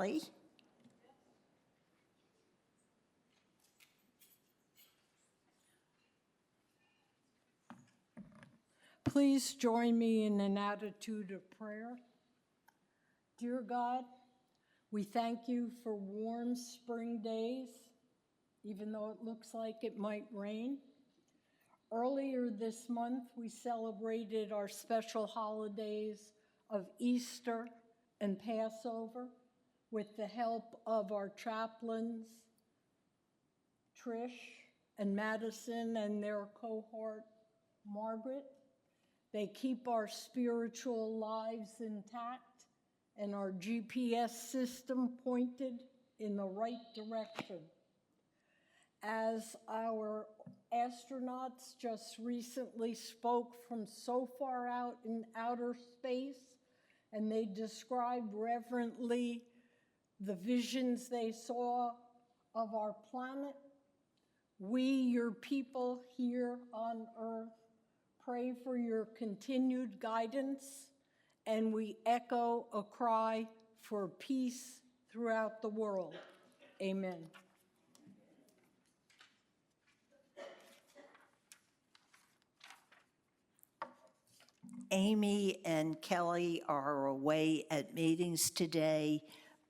Kelly. Please join me in an attitude of prayer. Dear God, we thank you for warm spring days, even though it looks like it might rain. Earlier this month, we celebrated our special holidays of Easter and Passover with the help of our chaplains, Trish and Madison, and their cohort, Margaret. They keep our spiritual lives intact and our GPS system pointed in the right direction. As our astronauts just recently spoke from so far out in outer space, and they described reverently the visions they saw of our planet, we, your people here on Earth, pray for your continued guidance, and we echo a cry for peace throughout the world. Amen. Amy and Kelly are away at meetings today,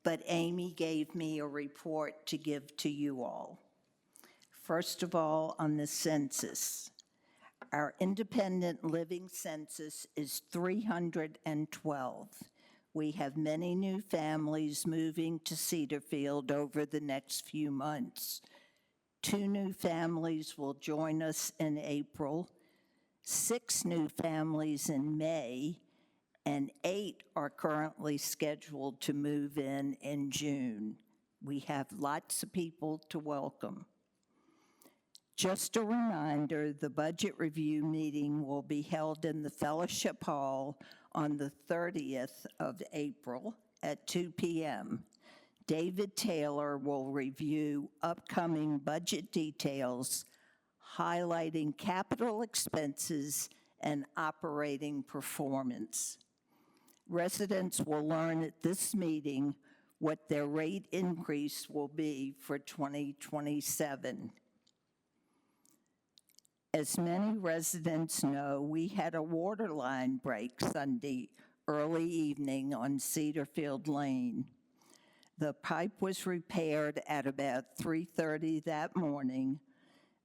but Amy gave me a report to give to you all. First of all, on the census. Our independent living census is 312. We have many new families moving to Cedarfield over the next few months. 2 new families will join us in April, 6 new families in May, and 8 are currently scheduled to move in June. We have lots of people to welcome. Just a reminder, the budget review meeting will be held in the Fellowship Hall on the 30th of April at 2 p.m. David Taylor will review upcoming budget details, highlighting capital expenses and operating performance. Residents will learn at this meeting what their rate increase will be for 2027. As many residents know, we had a water line break Sunday early evening on Cedarfield Lane. The pipe was repaired at about 3:30 that morning.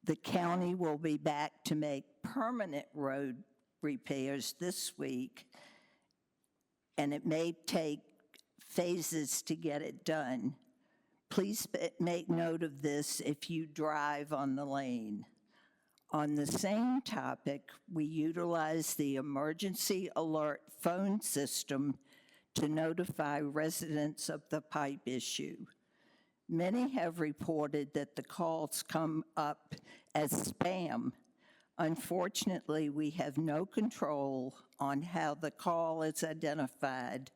The county will be back to make permanent road repairs this week, and it may take phases to get it done. Please make note of this if you drive on the lane. On the same topic, we utilize the emergency alert phone system to notify residents of the pipe issue. Many have reported that the calls come up as spam. Unfortunately, we have no control on how the call is identified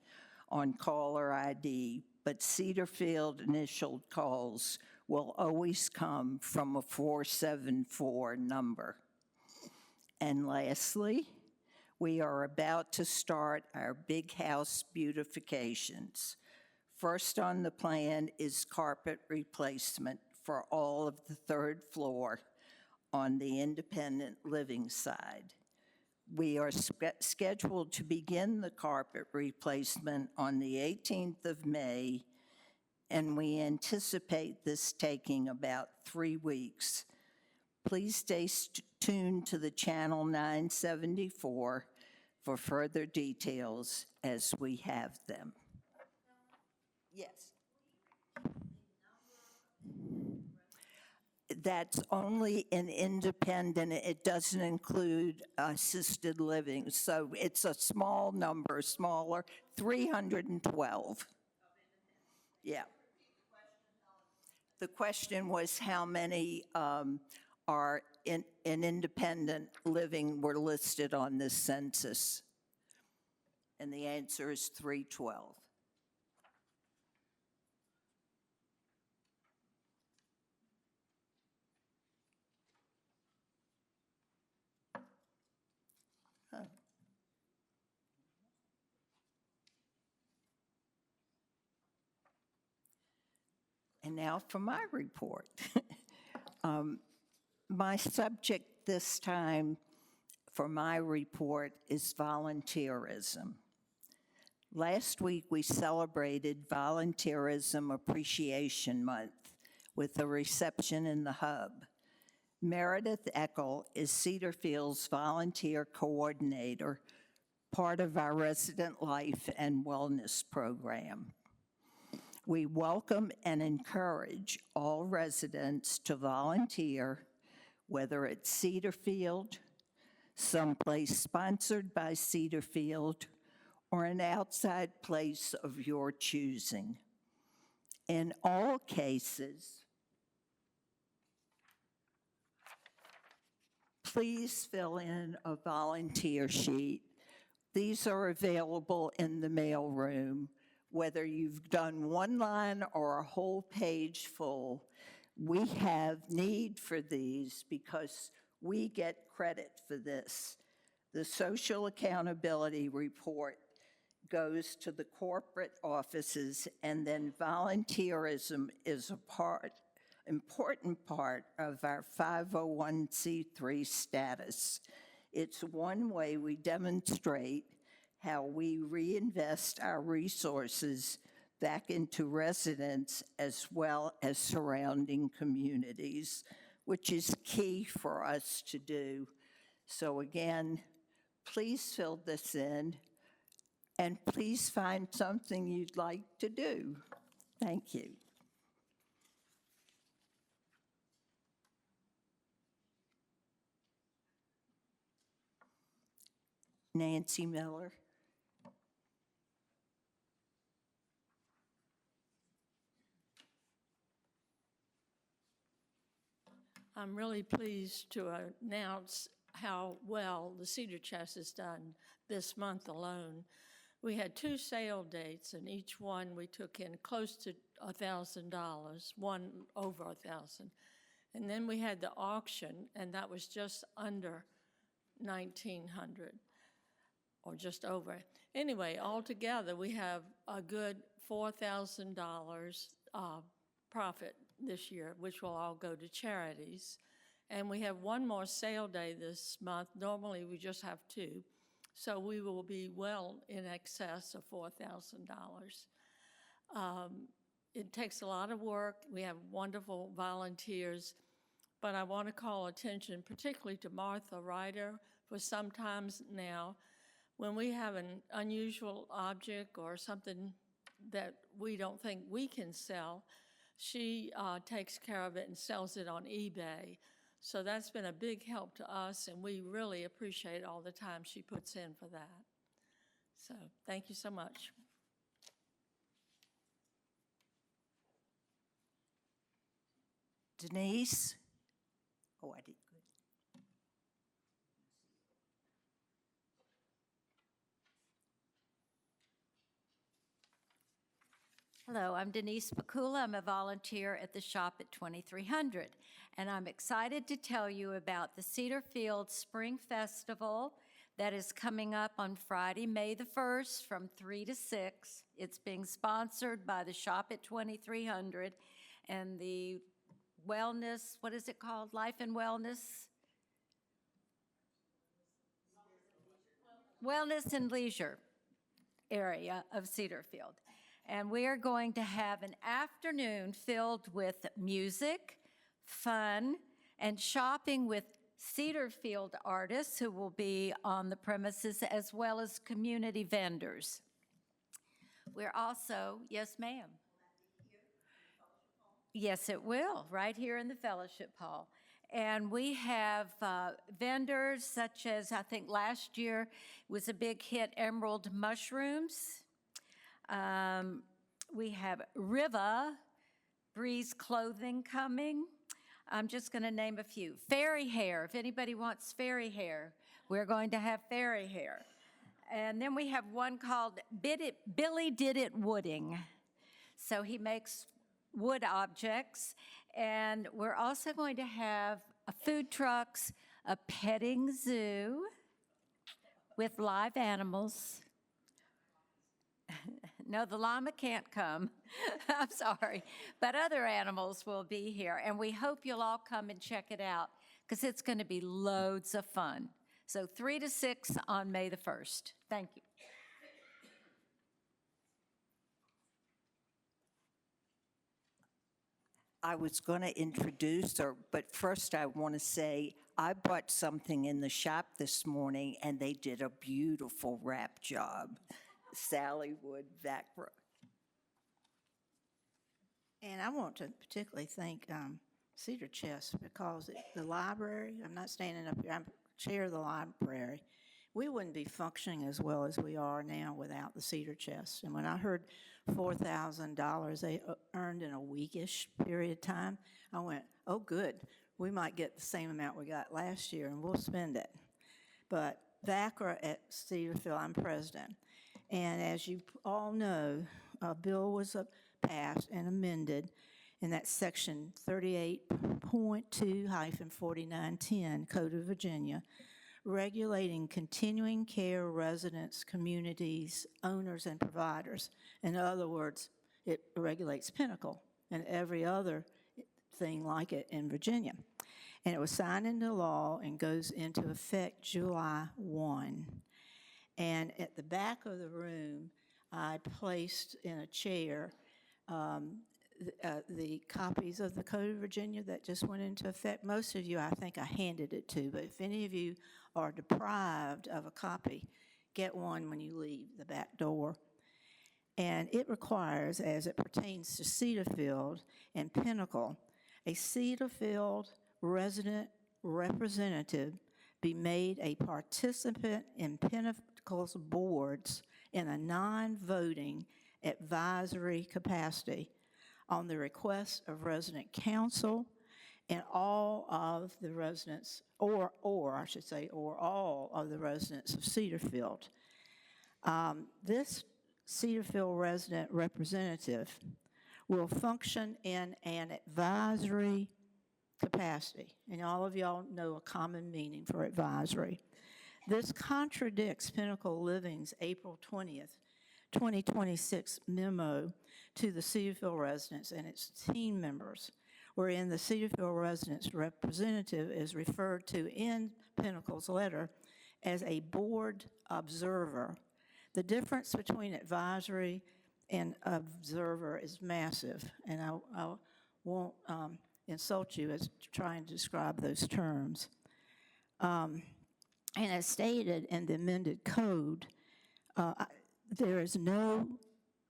on caller ID, but Cedarfield initial calls will always come from a 474 number. And lastly, we are about to start our big house beautifications. First on the plan is carpet replacement for all of the 3rd floor on the independent living side. We are scheduled to begin the carpet replacement on the 18th of May, and we anticipate this taking about 3 weeks. Please stay tuned to the channel 974 for further details as we have them. Yes. That's only an independent, it doesn't include assisted living. So it's a small number, smaller, 312. Yeah. The question was how many are in independent living were listed on this census. And the answer is 312. And now for my report. My subject this time for my report is volunteerism. Last week, we celebrated Volunteerism Appreciation Month with a reception in the Hub. Meredith Eckel is Cedarfield's volunteer coordinator, part of our resident life and wellness program. We welcome and encourage all residents to volunteer, whether it's Cedarfield, someplace sponsored by Cedarfield, or an outside place of your choosing. In all cases, please fill in a volunteer sheet. These are available in the mailroom. Whether you've done one line or a whole page full, we have need for these because we get credit for this. The Social Accountability Report goes to the corporate offices, and then volunteerism is important part of our 501c3 status. It's one way we demonstrate how we reinvest our resources back into residents as well as surrounding communities, which is key for us to do. So again, please fill this in, and please find something you'd like to do. Thank you. Nancy Miller. I'm really pleased to announce how well the Cedar Chest has done this month alone. We had 2 sale dates, and each one we took in close to $1,000, one over $1,000. And then we had the auction, and that was just under $1,900, or just over. Anyway, altogether, we have a good $4,000 profit this year, which will all go to charities. And we have one more sale day this month. Normally, we just have 2. So we will be well in excess of $4,000. It takes a lot of work. We have wonderful volunteers. But I want to call attention particularly to Martha Ryder. For some times now, when we have an unusual object or something that we don't think we can sell, she takes care of it and sells it on eBay. So that's been a big help to us, and we really appreciate all the time she puts in for that. So thank you so much. Denise? Oh, I did good. Hello, I'm Denise Pakula. I'm a volunteer at the shop at 2300, and I'm excited to tell you about the Cedarfield Spring Festival that is coming up on Friday, May the 1st from 3 to 6. It's being sponsored by the shop at 2300 and the wellness, what is it called? Life and Wellness? Wellness and Leisure area of Cedarfield. And we are going to have an afternoon filled with music, fun, and shopping with Cedarfield artists who will be on the premises, as well as community vendors. We're also, yes, ma'am. Yes, it will, right here in the Fellowship Hall. And we have vendors such as, I think last year was a big hit, Emerald Mushrooms. We have Riva Breeze Clothing coming. I'm just going to name a few. Fairy hair, if anybody wants fairy hair, we're going to have fairy hair. And then we have one called Billy Did It Wooding. So he makes wood objects. And we're also going to have food trucks, a petting zoo with live animals. No, the llama can't come. I'm sorry. But other animals will be here, and we hope you'll all come and check it out because it's going to be loads of fun. So 3 to 6 on May the 1st. Thank you. I was going to introduce her, but first I want to say I bought something in the shop this morning, and they did a beautiful wrap job. Sally Wood, Vacra. And I want to particularly thank Cedar Chest because the library, I'm not standing up here, I'm chair of the library. We wouldn't be functioning as well as we are now without the Cedar Chest. And when I heard $4,000 they earned in a weekish period of time, I went, oh, good. We might get the same amount we got last year, and we'll spend it. But VACRA at Cedarfield, I'm president. And as you all know, a bill was passed and amended, and that's section 38.2-4910 Code of Virginia, regulating continuing care residents, communities, owners, and providers. In other words, it regulates Pinnacle and every other thing like it in Virginia. And it was signed into law and goes into effect July 1. And at the back of the room, I placed in a chair the copies of the Code of Virginia that just went into effect. Most of you, I think I handed it to, but if any of you are deprived of a copy, get one when you leave the back door. And it requires, as it pertains to Cedarfield and Pinnacle, a Cedarfield resident representative be made a participant in Pinnacle's boards in a non-voting advisory capacity on the request of resident council and all of the residents, or all of the residents of Cedarfield. This Cedarfield resident representative will function in an advisory capacity, and all of y'all know a common meaning for advisory. This contradicts Pinnacle Living's April 20th, 2026 memo to the Cedarfield residents and its team members, wherein the Cedarfield residents representative is referred to in Pinnacle's letter as a board observer. The difference between advisory and observer is massive, and I won't insult you as trying to describe those terms. And as stated in the amended code, there is no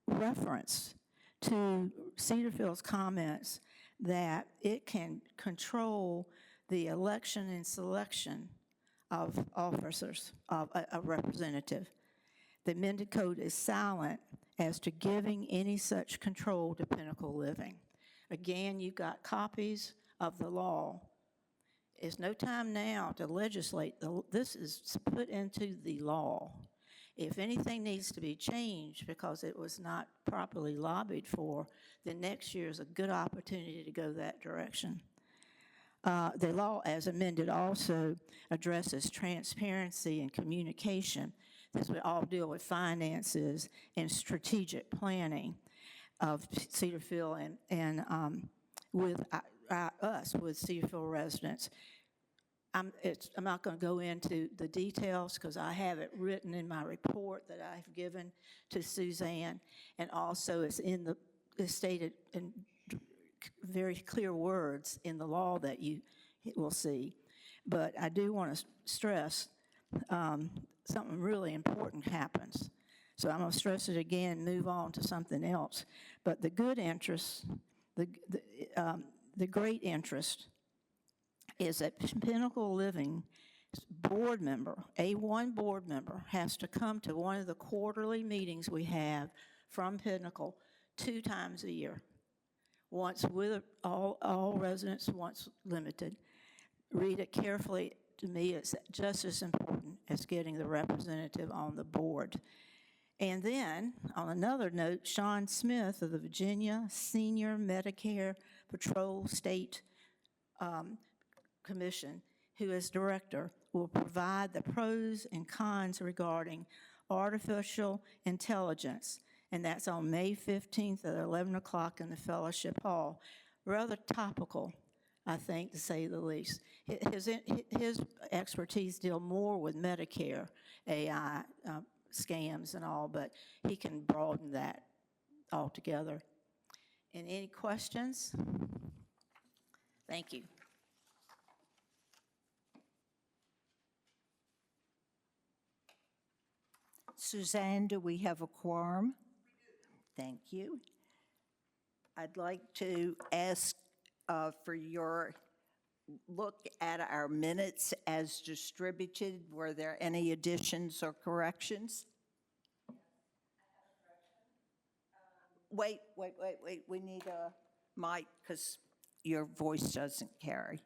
reference to Cedarfield's comments that it can control the election and selection of officers, of a representative. The amended code is silent as to giving any such control to Pinnacle Living. Again, you've got copies of the law. It's no time now to legislate. This is put into the law. If anything needs to be changed because it was not properly lobbied for, then next year is a good opportunity to go that direction. The law, as amended, also addresses transparency and communication, as we all deal with finances and strategic planning of Cedarfield and with us, with Cedarfield residents. I'm not going to go into the details because I have it written in my report that I've given to Suzanne, and also it's stated in very clear words in the law that you will see. But I do want to stress something really important happens. So I'm going to stress it again, move on to something else. But the good interest, the great interest is that Pinnacle Living board member, A1 board member, has to come to one of the quarterly meetings we have from Pinnacle 2 times a year. Once with all residents, once limited. Read it carefully. To me, it's just as important as getting the representative on the board. And then, on another note, Sean Smith of the Virginia Senior Medicare Patrol State Commission, who is director, will provide the pros and cons regarding artificial intelligence and that's on May 15th at 11 o'clock in the Fellowship Hall. Rather topical, I think, to say the least. His expertise deal more with Medicare, AI, scams and all, but he can broaden that altogether. And any questions? Thank you. Suzanne, do we have a quorum? Thank you. I'd like to ask for your look at our minutes as distributed. Were there any additions or corrections? Wait, we need a mic because your voice doesn't carry.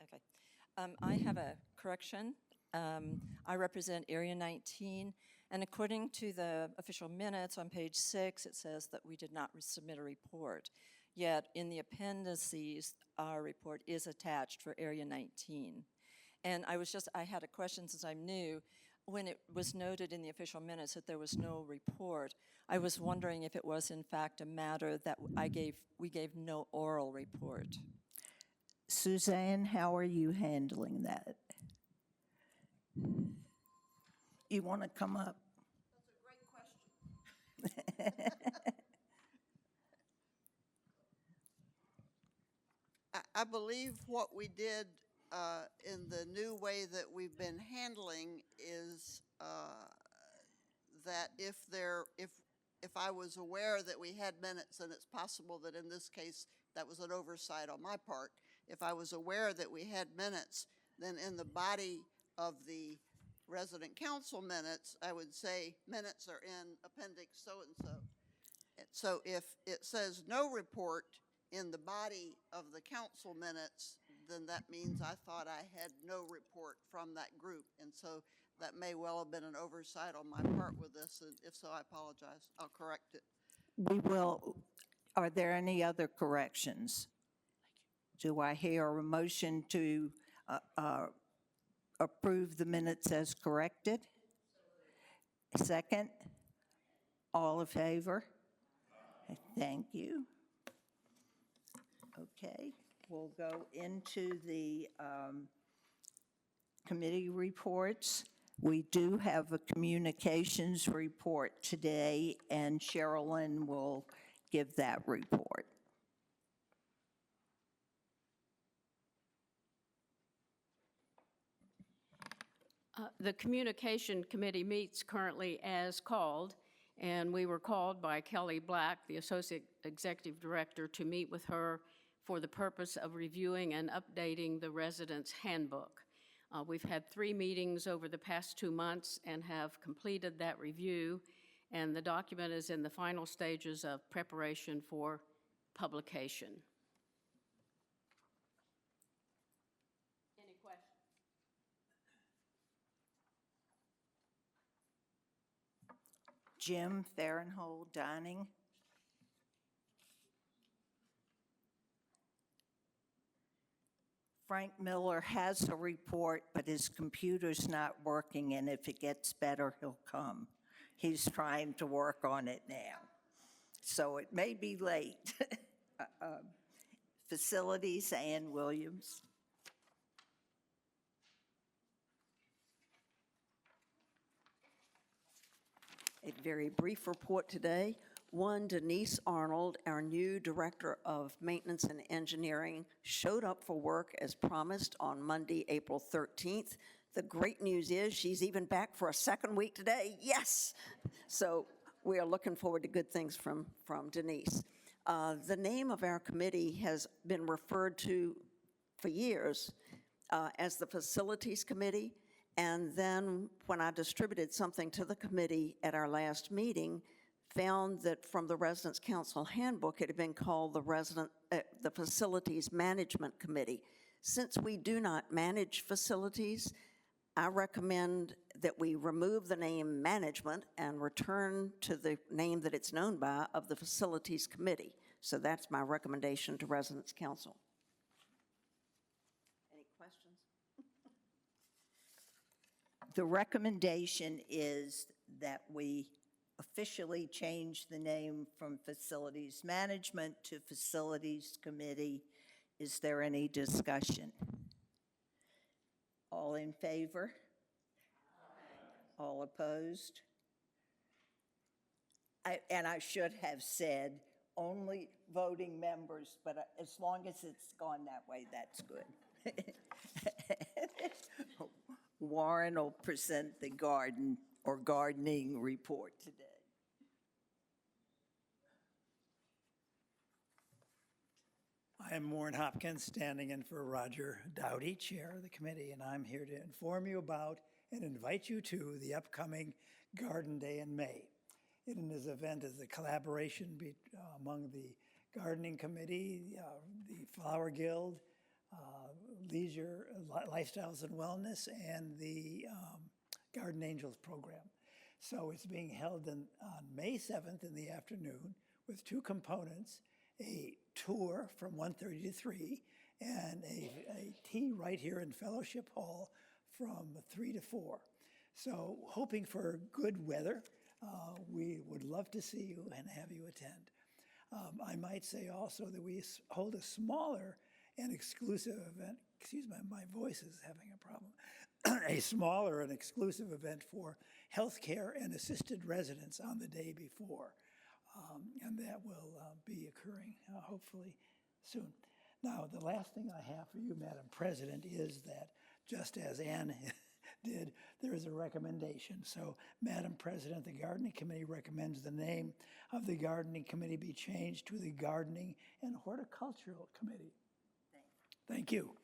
Okay. I have a correction. I represent Area 19, and according to the official minutes on page 6, it says that we did not submit a report. Yet in the appendices, our report is attached for Area 19. And I had a question since I'm new. When it was noted in the official minutes that there was no report, I was wondering if it was in fact a matter that we gave no oral report. Suzanne, how are you handling that? You want to come up? That's a great question. I believe what we did in the new way that we've been handling is that if I was aware that we had minutes, and it's possible that in this case that was an oversight on my part, if I was aware that we had minutes, then in the body of the resident council minutes, I would say minutes are in appendix so-and-so. So if it says no report in the body of the council minutes, then that means I thought I had no report from that group. And so that may well have been an oversight on my part with this. And if so, I apologize. I'll correct it. We will. Are there any other corrections? Do I hear a motion to approve the minutes as corrected? Second? All in favor? Thank you. Okay, we'll go into the committee reports. We do have a communications report today, and Sherilyn will give that report. The Communication Committee meets currently as called, and we were called by Kelly Black, the Associate Executive Director, to meet with her for the purpose of reviewing and updating the Residents' Handbook. We've had 3 meetings over the past 2 months and have completed that review, and the document is in the final stages of preparation for publication. Any questions? Jim Farrenhold Dining. Frank Miller has a report, but his computer's not working, and if it gets better, he'll come. He's trying to work on it now, so it may be late. Facilities, Ann Williams. A very brief report today. One, Denise Arnold, our new Director of Maintenance and Engineering, showed up for work as promised on Monday, April 13th. The great news is she's even back for a second week today. Yes! So we are looking forward to good things from Denise. The name of our committee has been referred to for years as the Facilities Committee. And then when I distributed something to the committee at our last meeting, found that from the Residents' Council Handbook, it had been called the Facilities Management Committee. Since we do not manage facilities, I recommend that we remove the name management and return to the name that it's known by of the Facilities Committee. So that's my recommendation to Residents' Council. Any questions? The recommendation is that we officially change the name from Facilities Management to Facilities Committee. Is there any discussion? All in favor? All opposed? And I should have said only voting members, but as long as it's gone that way, that's good. Warren will present the gardening report today. I am Warren Hopkins, standing in for Roger Dowdy, Chair of the committee, and I'm here to inform you about and invite you to the upcoming Garden Day in May. In this event is a collaboration among the Gardening Committee, the Flower Guild, Leisure, Lifestyles and Wellness, and the Garden Angels program. So it's being held on May 7th in the afternoon with two components, a tour from 1:30 to 3, and a tea right here in Fellowship Hall from 3 to 4. So hoping for good weather, we would love to see you and have you attend. I might say also that we hold a smaller and exclusive event, excuse me, my voice is having a problem, a smaller and exclusive event for healthcare and assisted residents on the day before. And that will be occurring hopefully soon. Now, the last thing I have for you, Madam President, is that just as Ann did, there is a recommendation. So, Madam President, the Gardening Committee recommends the name of the Gardening Committee be changed to the Gardening and Horticultural Committee. Thank you.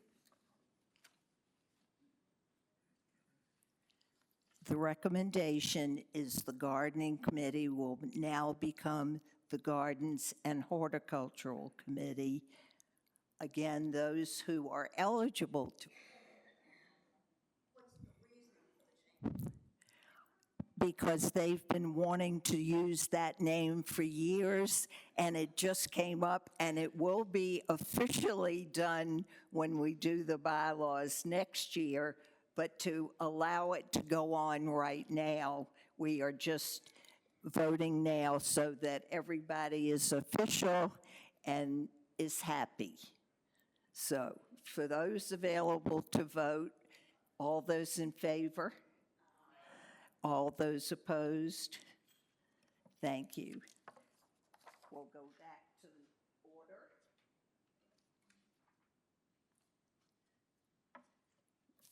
The recommendation is the Gardening Committee will now become the Gardens and Horticultural Committee. Again, those who are eligible to. Because they've been wanting to use that name for years, and it just came up, and it will be officially done when we do the bylaws next year, but to allow it to go on right now, we are just voting now so that everybody is official and is happy. So for those available to vote, all those in favor? All those opposed? Thank you. We'll go back to the order.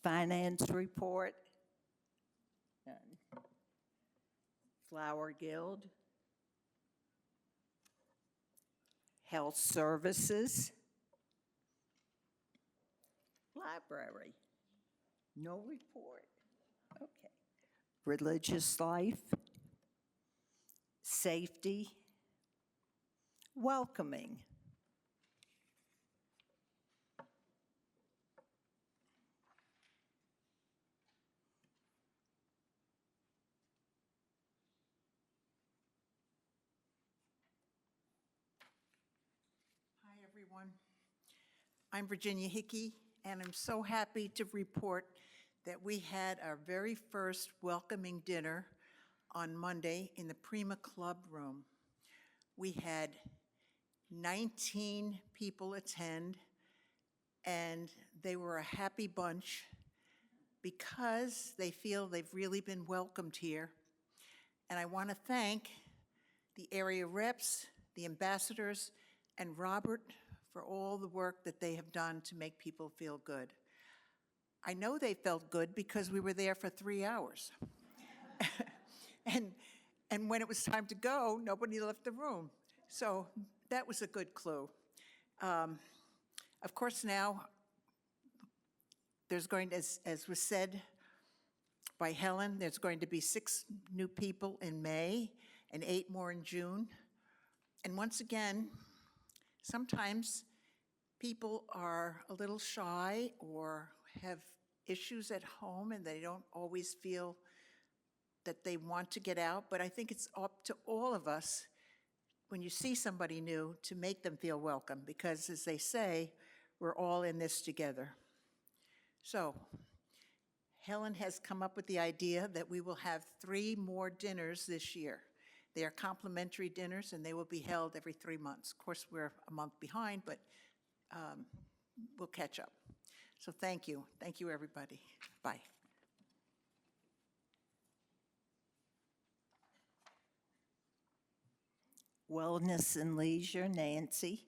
Finance report. None. Flower Guild. Health Services. Library. No report. Okay. Religious life, safety, welcoming. Hi, everyone. I'm Virginia Hickey, and I'm so happy to report that we had our very first welcoming dinner on Monday in the Prima Club room. We had 19 people attend, and they were a happy bunch because they feel they've really been welcomed here. And I want to thank the area reps, the ambassadors, and Robert for all the work that they have done to make people feel good. I know they felt good because we were there for 3 hours. and when it was time to go, nobody left the room. So that was a good clue. Of course, now, there's going to, as was said by Helen, there's going to be 6 new people in May and 8 more in June. And once again, sometimes people are a little shy or have issues at home and they don't always feel that they want to get out, but I think it's up to all of us when you see somebody new to make them feel welcome because, as they say, we're all in this together. So, Helen has come up with the idea that we will have 3 more dinners this year. They are complimentary dinners, and they will be held every 3 months. Of course, we're a month behind, but we'll catch up. So thank you. Thank you, everybody. Bye. Wellness and Leisure, Nancy.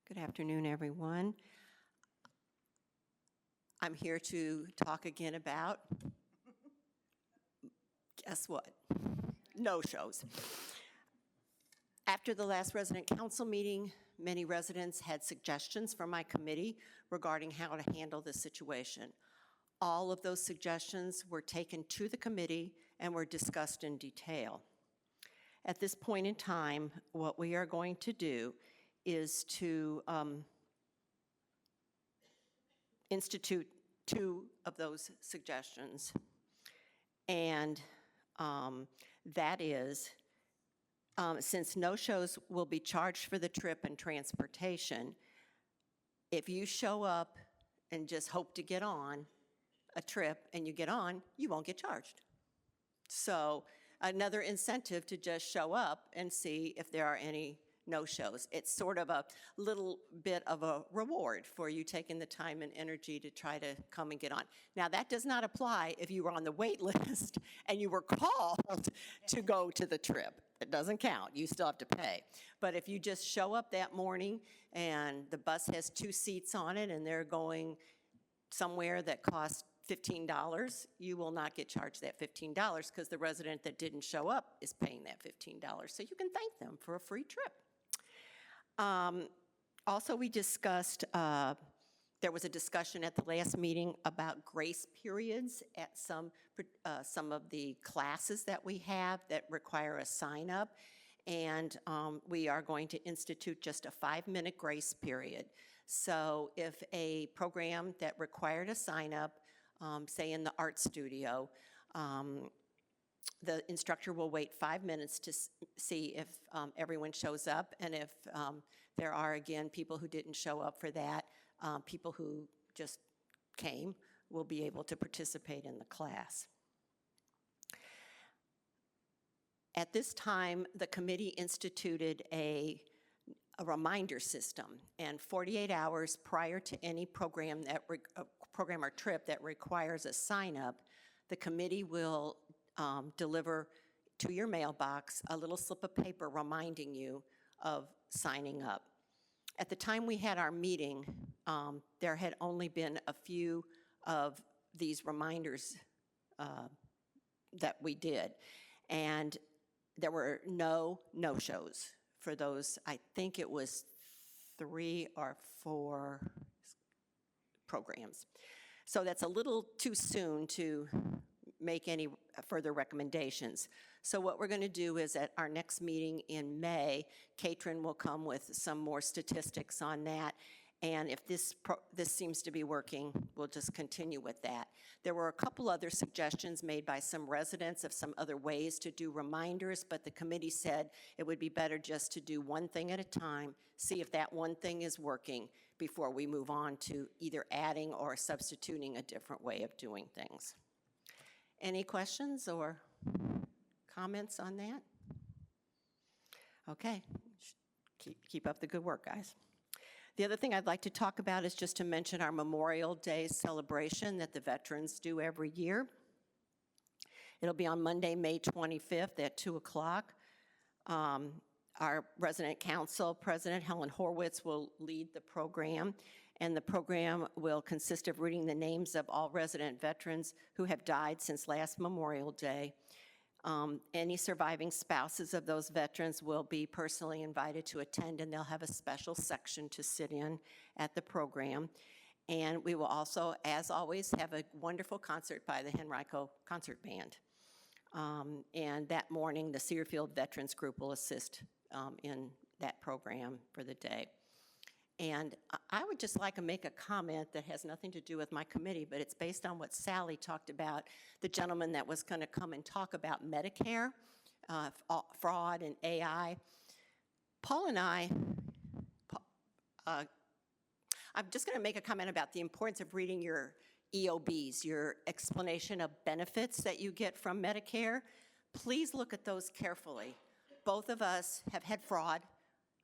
Good afternoon, everyone. I'm here to talk again about, guess what? No-shows. After the last resident council meeting, many residents had suggestions from my committee regarding how to handle this situation. All of those suggestions were taken to the committee and were discussed in detail. At this point in time, what we are going to do is to institute 2 of those suggestions. And that is, since no-shows will be charged for the trip and transportation, if you show up and just hope to get on a trip and you get on, you won't get charged. So another incentive to just show up and see if there are any no-shows. It's sort of a little bit of a reward for you taking the time and energy to try to come and get on. Now, that does not apply if you were on the wait list and you were called to go to the trip. It doesn't count. You still have to pay. But if you just show up that morning and the bus has 2 seats on it and they're going somewhere that costs $15, you will not get charged that $15 because the resident that didn't show up is paying that $15. So you can thank them for a free trip. Also, we discussed, there was a discussion at the last meeting about grace periods at some of the classes that we have that require a sign-up, and we are going to institute just a 5-minute grace period. So if a program that required a sign-up, say in the art studio, the instructor will wait 5 minutes to see if everyone shows up, and if there are, again, people who didn't show up for that, people who just came will be able to participate in the class. At this time, the committee instituted a reminder system, and 48 hours prior to any program or trip that requires a sign-up, the committee will deliver to your mailbox a little slip of paper reminding you of signing up. At the time we had our meeting, there had only been a few of these reminders that we did, and there were no-shows for those. I think it was 3 or 4 programs. So that's a little too soon to make any further recommendations. So what we're going to do is at our next meeting in May, Katrin will come with some more statistics on that. And if this seems to be working, we'll just continue with that. There were a couple other suggestions made by some residents of some other ways to do reminders, but the committee said it would be better just to do one thing at a time, see if that one thing is working before we move on to either adding or substituting a different way of doing things. Any questions or comments on that? Okay, keep up the good work, guys. The other thing I'd like to talk about is just to mention our Memorial Day celebration that the veterans do every year. It'll be on Monday, May 25th at 2 o'clock. Our resident council president, Helen Horwitz, will lead the program, and the program will consist of reading the names of all resident veterans who have died since last Memorial Day. Any surviving spouses of those veterans will be personally invited to attend, and they'll have a special section to sit in at the program. And we will also, as always, have a wonderful concert by the Henrico Concert Band. And that morning, the Cedarfield Veterans Group will assist in that program for the day. And I would just like to make a comment that has nothing to do with my committee, but it's based on what Sally talked about, the gentleman that was going to come and talk about Medicare, fraud and AI. Paul and I'm just going to make a comment about the importance of reading your EOBs, your explanation of benefits that you get from Medicare. Please look at those carefully. Both of us have had fraud.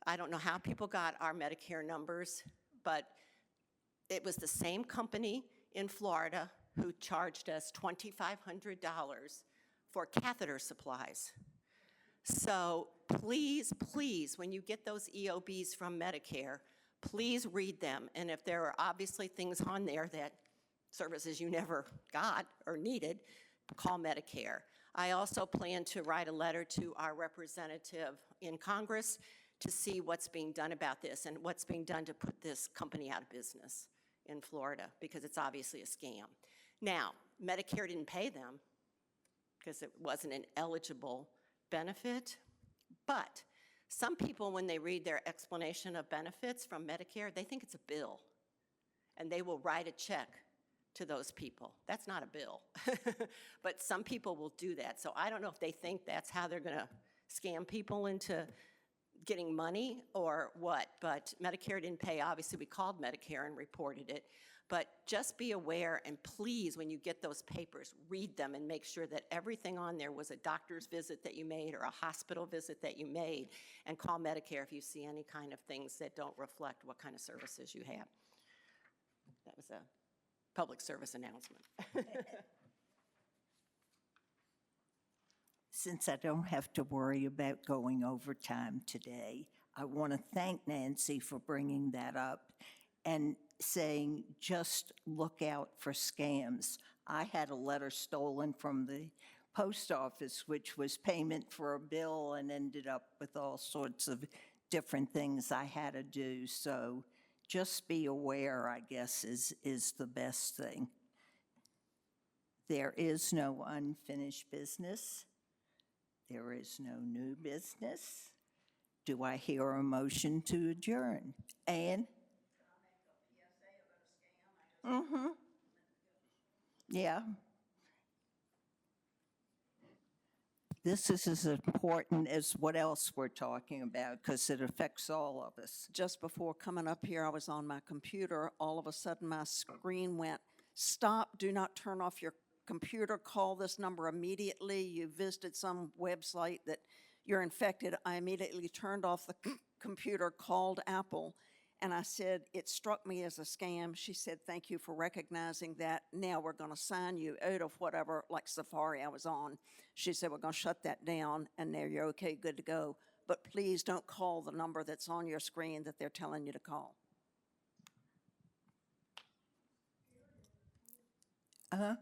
I don't know how people got our Medicare numbers, but it was the same company in Florida who charged us $2,500 for catheter supplies. So please, please, when you get those EOBs from Medicare, please read them. And if there are obviously things on there that services you never got or needed, call Medicare. I also plan to write a letter to our representative in Congress to see what's being done about this and what's being done to put this company out of business in Florida, because it's obviously a scam. Now, Medicare didn't pay them because it wasn't an eligible benefit, but some people, when they read their explanation of benefits from Medicare, they think it's a bill, and they will write a check to those people. That's not a bill, but some people will do that. So I don't know if they think that's how they're going to scam people into getting money or what, but Medicare didn't pay. Obviously, we called Medicare and reported it. But just be aware, and please, when you get those papers, read them and make sure that everything on there was a doctor's visit that you made or a hospital visit that you made, and call Medicare if you see any kind of things that don't reflect what kind of services you have. That was a public service announcement. Since I don't have to worry about going overtime today, I want to thank Nancy for bringing that up and saying, just look out for scams. I had a letter stolen from the post office, which was payment for a bill, and ended up with all sorts of different things I had to do. So just be aware, I guess, is the best thing. There is no unfinished business. There is no new business. Do I hear a motion to adjourn? Ann? Mm-hmm. Yeah. This is as important as what else we're talking about, because it affects all of us. Just before coming up here, I was on my computer. All of a sudden, my screen went, stop, do not turn off your computer, call this number immediately. You visited some website that you're infected. I immediately turned off the computer, called Apple, and I said, it struck me as a scam. She said, thank you for recognizing that. Now we're going to sign you out of whatever, like Safari I was on. She said, we're going to shut that down, and there you're okay, good to go. But please don't call the number that's on your screen that they're telling you to call. Uh-huh.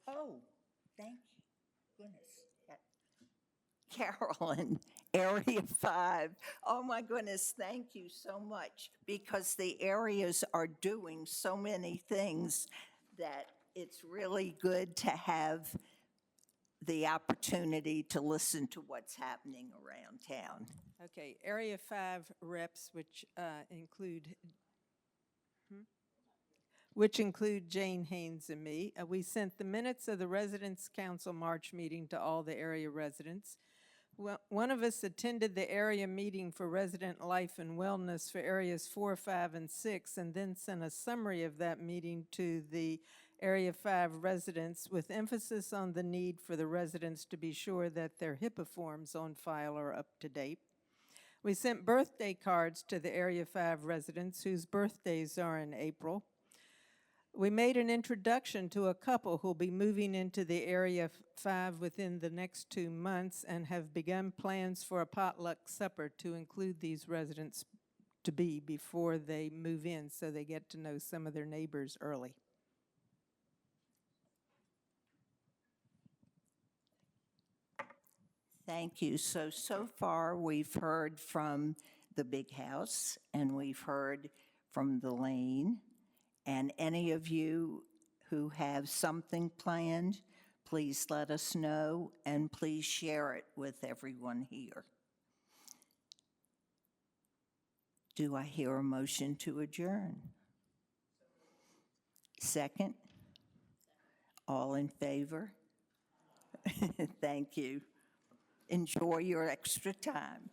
Oh, thank you. Goodness. Carolyn, Area 5. Oh, my goodness, thank you so much, because the areas are doing so many things that it's really good to have the opportunity to listen to what's happening around town. Okay, Area 5 reps, which include Jane Haynes and me. We sent the minutes of the Residents' Council March meeting to all the area residents. Well, one of us attended the area meeting for resident life and wellness for areas 4, 5, and 6, and then sent a summary of that meeting to the Area 5 residents, with emphasis on the need for the residents to be sure that their HIPAA forms on file are up to date. We sent birthday cards to the Area 5 residents whose birthdays are in April. We made an introduction to a couple who'll be moving into the Area 5 within the next 2 months, and have begun plans for a potluck supper to include these residents to be before they move in, so they get to know some of their neighbors early. Thank you. So far, we've heard from the Big House, and we've heard from the Lane. And any of you who have something planned, please let us know, and please share it with everyone here. Do I hear a motion to adjourn? Second? All in favor? Thank you. Enjoy your extra time.